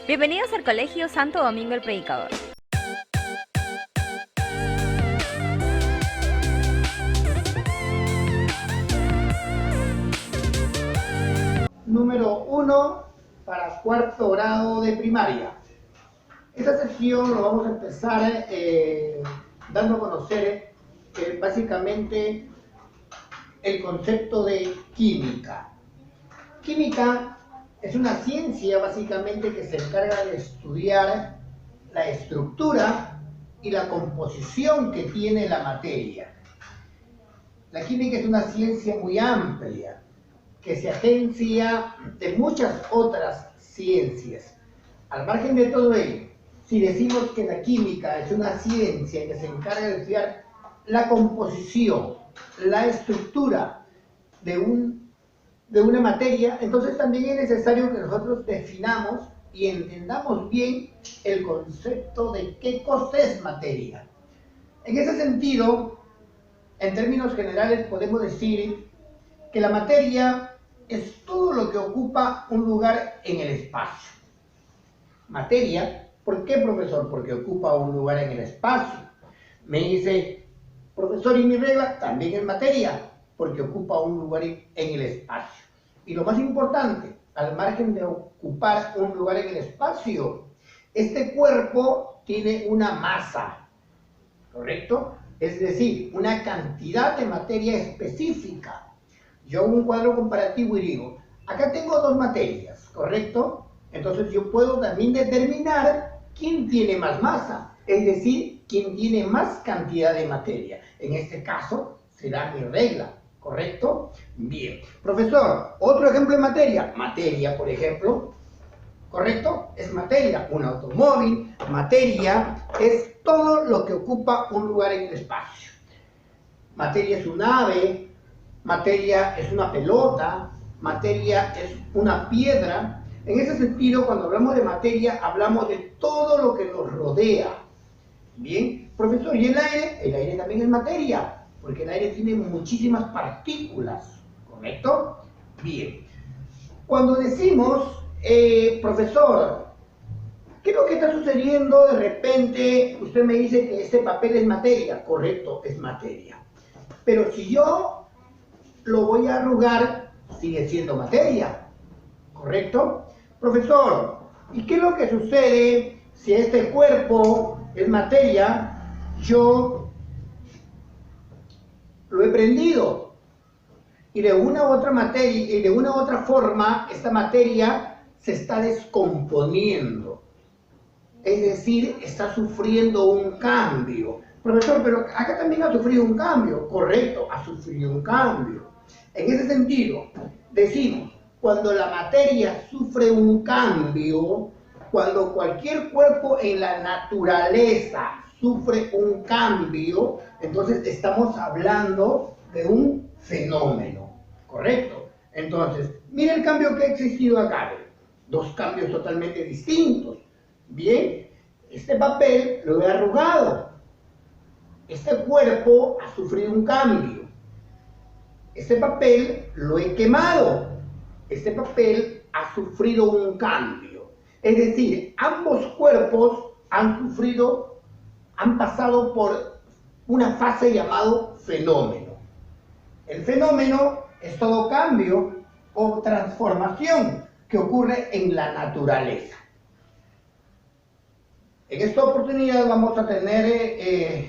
Bienvenidos al Colegio Santo Domingo el Predicador. Número 1 para cuarto grado de primaria. Esta sección lo vamos a empezar dando a conocer básicamente el concepto de química. Química es una ciencia básicamente que se encarga de estudiar la estructura y la composición que tiene la materia. La química es una ciencia muy amplia que se agencia de muchas otras ciencias. Al margen de todo ello, si decimos que la química es una ciencia que se encarga de estudiar la composición, la estructura de una materia, entonces también es necesario que nosotros definamos y entendamos bien el concepto de qué cosa es materia. En ese sentido, en términos generales podemos decir que la materia es todo lo que ocupa un lugar en el espacio. Materia, ¿por qué, profesor? Porque ocupa un lugar en el espacio. Me dice, profesor, ¿y mi regla? También es materia, porque ocupa un lugar en el espacio. Y lo más importante, al margen de ocupar un lugar en el espacio, este cuerpo tiene una masa, ¿correcto? Es decir, una cantidad de materia específica. Yo hago un cuadro comparativo y digo, acá tengo dos materias, ¿correcto? Entonces yo puedo también determinar quién tiene más masa, es decir, quién tiene más cantidad de materia. En este caso será mi regla, ¿correcto? Bien. Profesor, otro ejemplo de materia. Materia, por ejemplo, ¿correcto? Es materia. Un automóvil, materia, es todo lo que ocupa un lugar en el espacio. Materia es un ave, materia es una pelota, materia es una piedra. En ese sentido, cuando hablamos de materia, hablamos de todo lo que nos rodea. Bien, profesor, ¿y el aire? El aire también es materia, porque el aire tiene muchísimas partículas, ¿correcto? Bien. Cuando decimos, profesor, ¿qué es lo que está sucediendo? De repente, usted me dice que este papel es materia. Correcto, es materia. Pero si yo lo voy a arrugar, sigue siendo materia, ¿correcto? Profesor, ¿y qué es lo que sucede si este cuerpo es materia? Yo lo he prendido y de una u otra materia y de una u otra forma esta materia se está descomponiendo, es decir, está sufriendo un cambio. Profesor, pero acá también ha sufrido un cambio. Correcto, ha sufrido un cambio. En ese sentido, decimos, cuando la materia sufre un cambio, cuando cualquier cuerpo en la naturaleza sufre un cambio, entonces estamos hablando de un fenómeno, ¿correcto? Entonces, mira el cambio que ha existido acá. Dos cambios totalmente distintos. Bien, este papel lo he arrugado. Este cuerpo ha sufrido un cambio. Este papel lo he quemado. Este papel ha sufrido un cambio. Es decir, ambos cuerpos han pasado por una fase llamado fenómeno. El fenómeno es todo cambio o transformación que ocurre en la naturaleza. En esta oportunidad vamos a tener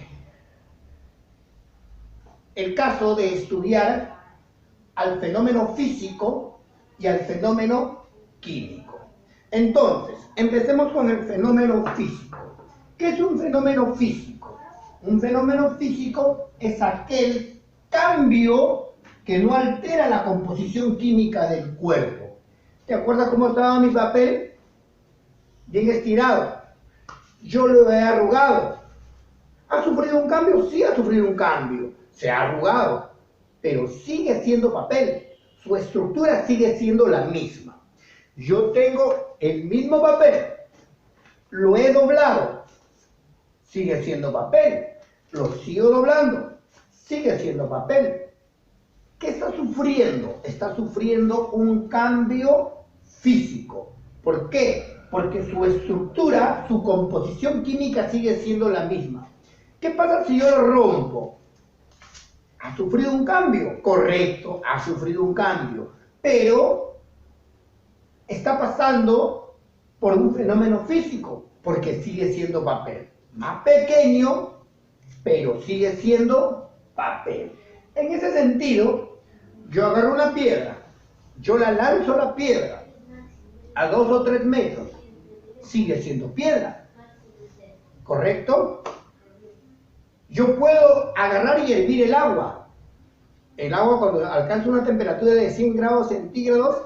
el caso de estudiar al fenómeno físico y al fenómeno químico. Entonces, empecemos con el fenómeno físico. ¿Qué es un fenómeno físico? Un fenómeno físico es aquel cambio que no altera la composición química del cuerpo. ¿Te acuerdas cómo estaba mi papel? Bien estirado. Yo lo he arrugado. ¿Ha sufrido un cambio? Sí, ha sufrido un cambio. Se ha arrugado, pero sigue siendo papel. Su estructura sigue siendo la misma. Yo tengo el mismo papel. Lo he doblado. Sigue siendo papel. Lo sigo doblando. Sigue siendo papel. ¿Qué está sufriendo? Está sufriendo un cambio físico. ¿Por qué? porque su estructura, su composición química sigue siendo la misma. ¿Qué pasa si yo lo rompo? ¿Ha sufrido un cambio? Correcto, ha sufrido un cambio, pero está pasando por un fenómeno físico, porque sigue siendo papel. Más pequeño, pero sigue siendo papel. En ese sentido, yo agarro una piedra, yo la lanzo a la piedra a 2 o 3 metros, sigue siendo piedra, ¿correcto? Yo puedo agarrar y hervir el agua. El agua, cuando alcanza una temperatura de 100 grados centígrados,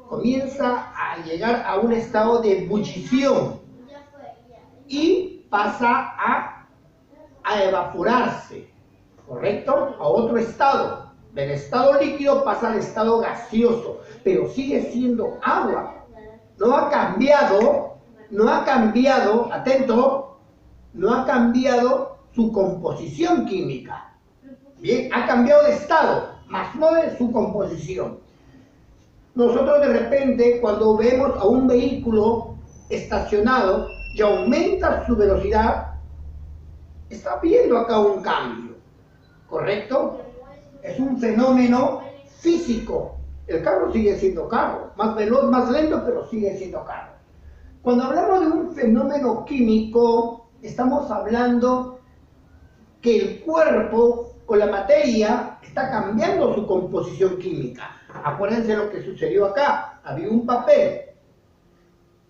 comienza a llegar a un estado de ebullición y pasa a evaporarse, ¿correcto? A otro estado. Del estado líquido pasa al estado gaseoso, pero sigue siendo agua. No ha cambiado, atento, no ha cambiado su composición química. Bien, ha cambiado de estado, mas no de su composición. Nosotros de repente, cuando vemos a un vehículo estacionado y aumenta su velocidad, está viendo acá un cambio, ¿correcto? Es un fenómeno físico. El carro sigue siendo carro, más veloz, más lento, pero sigue siendo carro. Cuando hablamos de un fenómeno químico, estamos hablando que el cuerpo o la materia está cambiando su composición química. Acuérdense lo que sucedió acá. Había un papel.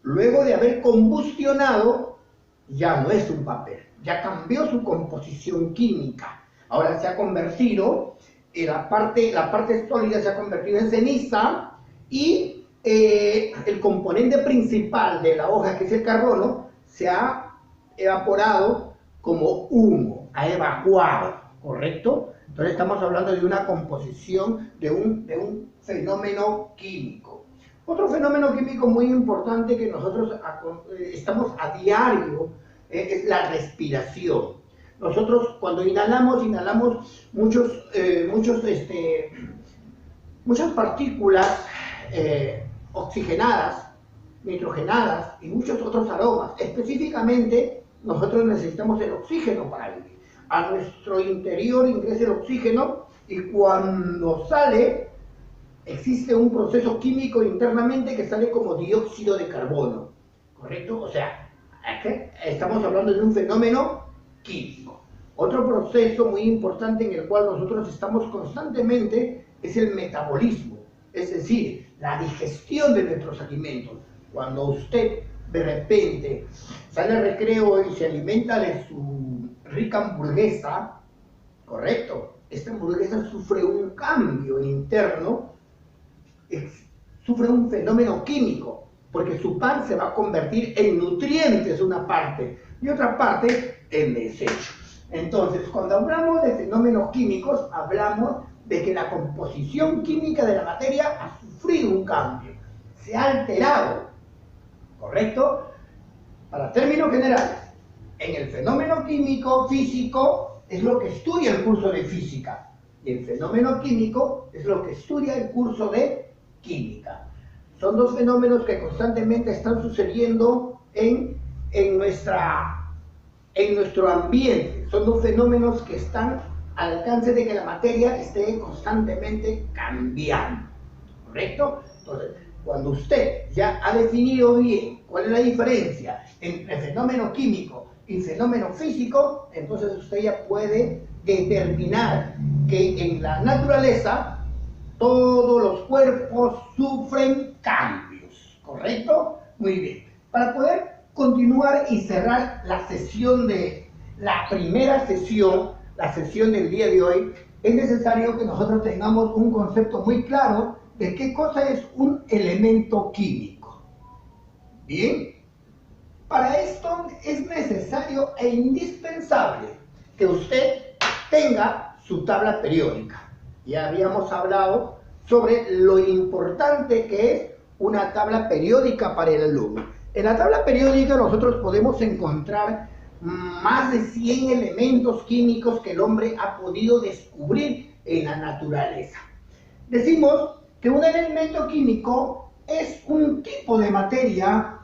Luego de haber combustionado, ya no es un papel. Ya cambió su composición química. Ahora se ha convertido, la parte sólida se ha convertido en ceniza y el componente principal de la hoja, que es el carbono, se ha evaporado como humo, ha evacuado, ¿correcto? Entonces estamos hablando de una composición, de un fenómeno químico. Otro fenómeno químico muy importante que nosotros estamos a diario es la respiración. Nosotros cuando inhalamos muchas partículas oxigenadas, nitrogenadas y muchos otros aromas. Específicamente, nosotros necesitamos el oxígeno para vivir. A nuestro interior ingresa el oxígeno y cuando sale, existe un proceso químico internamente que sale como dióxido de carbono, ¿correcto? O sea, estamos hablando de un fenómeno químico. Otro proceso muy importante en el cual nosotros estamos constantemente es el metabolismo, es decir, la digestión de nuestros alimentos. Cuando usted de repente sale al recreo y se alimenta de su rica hamburguesa, ¿correcto? Esta hamburguesa sufre un cambio interno, sufre un fenómeno químico, porque su pan se va a convertir en nutrientes una parte y otra parte en desecho. Entonces, cuando hablamos de fenómenos químicos, hablamos de que la composición química de la materia ha sufrido un cambio, se ha alterado, ¿correcto? Para términos generales, en el fenómeno químico físico es lo que estudia el curso de física y el fenómeno químico es lo que estudia el curso de química. Son dos fenómenos que constantemente están sucediendo en nuestro ambiente. Son dos fenómenos que están al alcance de que la materia esté constantemente cambiando, ¿correcto? Entonces, cuando usted ya ha definido bien cuál es la diferencia entre fenómeno químico y fenómeno físico, entonces usted ya puede determinar que en la naturaleza todos los cuerpos sufren cambios, ¿correcto? Muy bien. Para poder continuar y cerrar la sesión la primera sesión, la sesión del día de hoy, es necesario que nosotros tengamos un concepto muy claro de qué cosa es un elemento químico. Bien, para esto es necesario e indispensable que usted tenga su tabla periódica. Ya habíamos hablado sobre lo importante que es una tabla periódica para el alumno. En la tabla periódica nosotros podemos encontrar más de 100 elementos químicos que el hombre ha podido descubrir en la naturaleza. Decimos que un elemento químico es un tipo de materia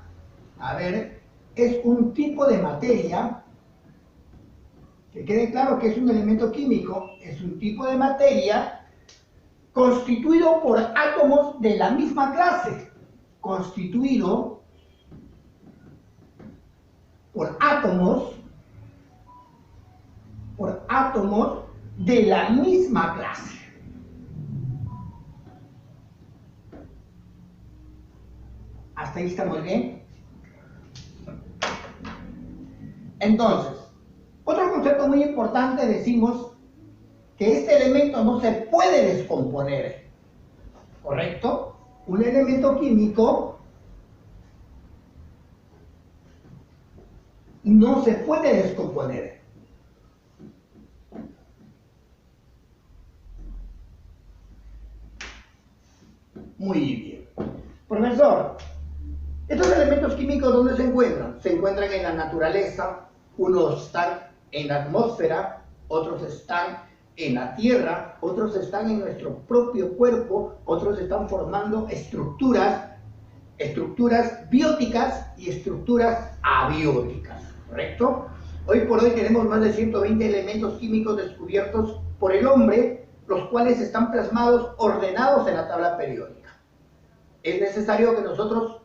a ver, es un tipo de materia, que quede claro que es un elemento químico, es un tipo de materia constituido por átomos de la misma clase, constituido por átomos de la misma clase. ¿Hasta ahí estamos bien? Entonces, otro concepto muy importante, decimos que este elemento no se puede descomponer, ¿correcto? Un elemento químico no se puede descomponer. Muy bien. Profesor, ¿estos elementos químicos dónde se encuentran? Se encuentran en la naturaleza, unos están en la atmósfera, otros están en la tierra, otros están en nuestro propio cuerpo, otros están formando estructuras bióticas y estructuras abióticas, ¿correcto? Hoy por hoy tenemos más de 120 elementos químicos descubiertos por el hombre, los cuales están plasmados, ordenados en la tabla periódica. Es necesario que nosotros,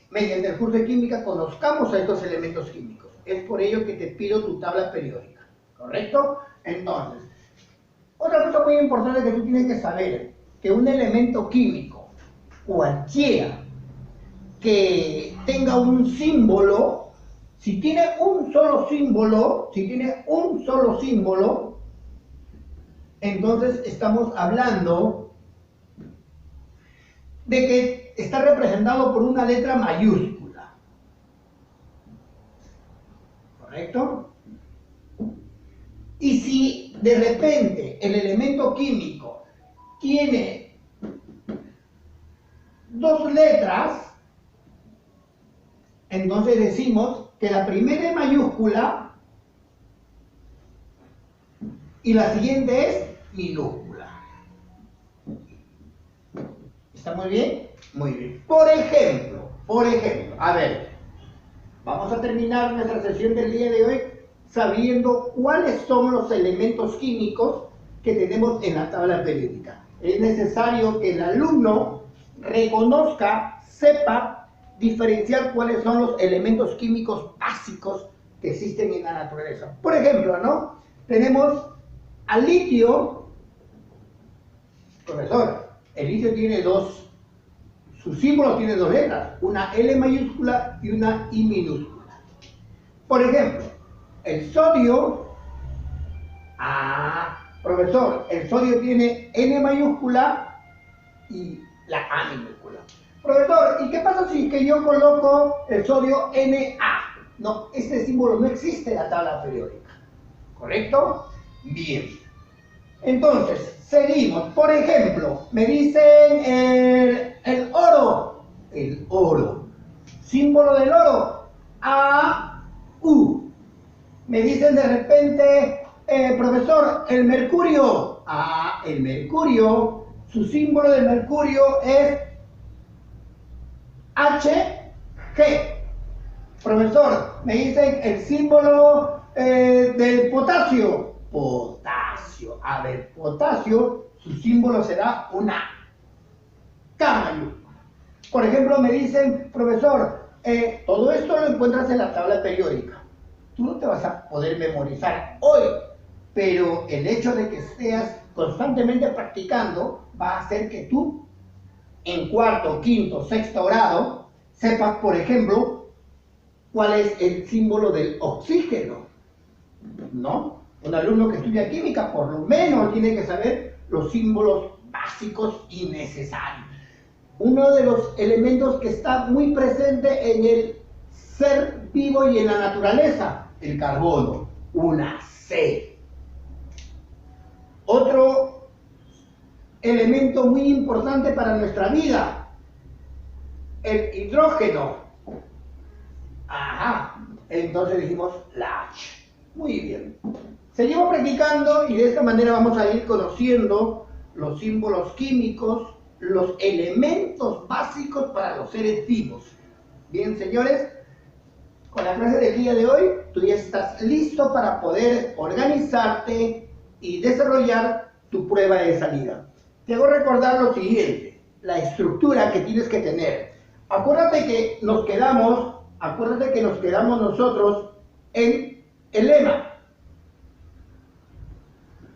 mediante el curso de química, conozcamos a estos elementos químicos. Es por ello que te pido tu tabla periódica, ¿correcto? Entonces, otra cosa muy importante que tú tienes que saber, que un elemento químico, cualquiera, que tenga un símbolo, si tiene un solo símbolo, entonces estamos hablando de que está representado por una letra mayúscula, ¿correcto? Y si de repente el elemento químico tiene dos letras, entonces decimos que la primera es mayúscula y la siguiente es minúscula. ¿Está muy bien? Muy bien. Por ejemplo, a ver, vamos a terminar nuestra sesión del día de hoy sabiendo cuáles son los elementos químicos que tenemos en la tabla periódica. Es necesario que el alumno reconozca, sepa diferenciar cuáles son los elementos químicos básicos que existen en la naturaleza. Por ejemplo, ¿no? Tenemos al litio. Profesor, el litio tiene su símbolo tiene dos letras, una L mayúscula y una I minúscula. Por ejemplo, el sodio, profesor, el sodio tiene N mayúscula y la A minúscula. Profesor, ¿y qué pasa si que yo coloco el sodio Na? No, este símbolo no existe en la tabla periódica, ¿correcto? Bien. Entonces, seguimos. Por ejemplo, me dicen el oro, símbolo del oro, AU. Me dicen de repente, profesor, el mercurio, el mercurio, su símbolo de mercurio es HG. Profesor, me dicen el símbolo del potasio, potasio. A ver, potasio, su símbolo será una K mayúscula. Por ejemplo, me dicen, profesor, todo esto lo encuentras en la tabla periódica. Tú no te vas a poder memorizar hoy, pero el hecho de que estés constantemente practicando va a hacer que tú, en cuarto, quinto, sexto grado, sepas, por ejemplo, cuál es el símbolo del oxígeno, ¿no? Un alumno que estudia química, por lo menos, tiene que saber los símbolos básicos y necesarios. Uno de los elementos que está muy presente en el ser vivo y en la naturaleza, el carbono, una C. Otro elemento muy importante para nuestra vida, el hidrógeno. Entonces dijimos la H. Muy bien. Seguimos practicando y de esta manera vamos a ir conociendo los símbolos químicos, los elementos básicos para los seres vivos. Bien, señores, con la clase del día de hoy, tú ya estás listo para poder organizarte y desarrollar tu prueba de salida. Te hago recordar lo siguiente, la estructura que tienes que tener. Acuérdate que nos quedamos nosotros en el lema.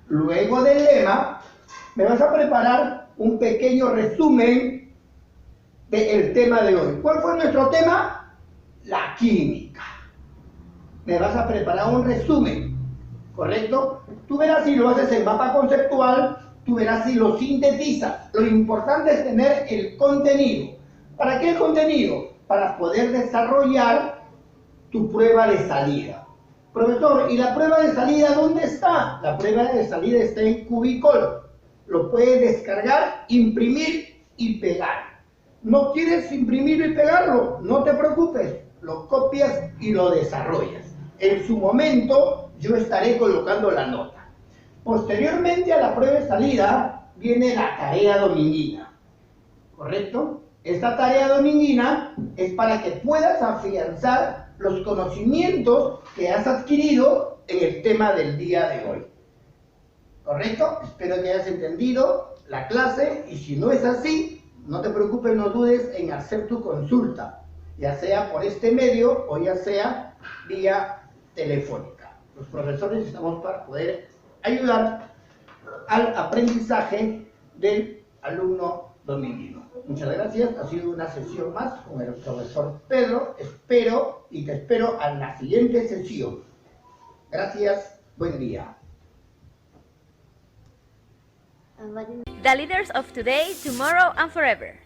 Luego del lema, me vas a preparar un pequeño resumen del tema de hoy. ¿Cuál fue nuestro tema? La química. Me vas a preparar un resumen, ¿correcto? Tú verás si lo haces en mapa conceptual, tú verás si lo sintetizas. Lo importante es tener el contenido. ¿Para qué el contenido? Para poder desarrollar tu prueba de salida. Profesor, ¿y la prueba de salida dónde está? La prueba de salida está en Cubicol. Lo puedes descargar, imprimir y pegar. ¿No quieres imprimirlo y pegarlo? No te preocupes, lo copias y lo desarrollas. En su momento yo estaré colocando la nota. Posteriormente a la prueba de salida viene la tarea dominguina, ¿correcto? Esta tarea dominguina es para que puedas afianzar los conocimientos que has adquirido en el tema del día de hoy. ¿Correcto? Espero que hayas entendido la clase y si no es así, no te preocupes, no dudes en hacer tu consulta, ya sea por este medio o ya sea vía telefónica. Los profesores estamos para poder ayudar al aprendizaje del alumno dominguino. Muchas gracias, ha sido una sesión más con el profesor Pedro. Espero y te espero a la siguiente sesión. Gracias, buen día. The leaders of today, tomorrow, and forever.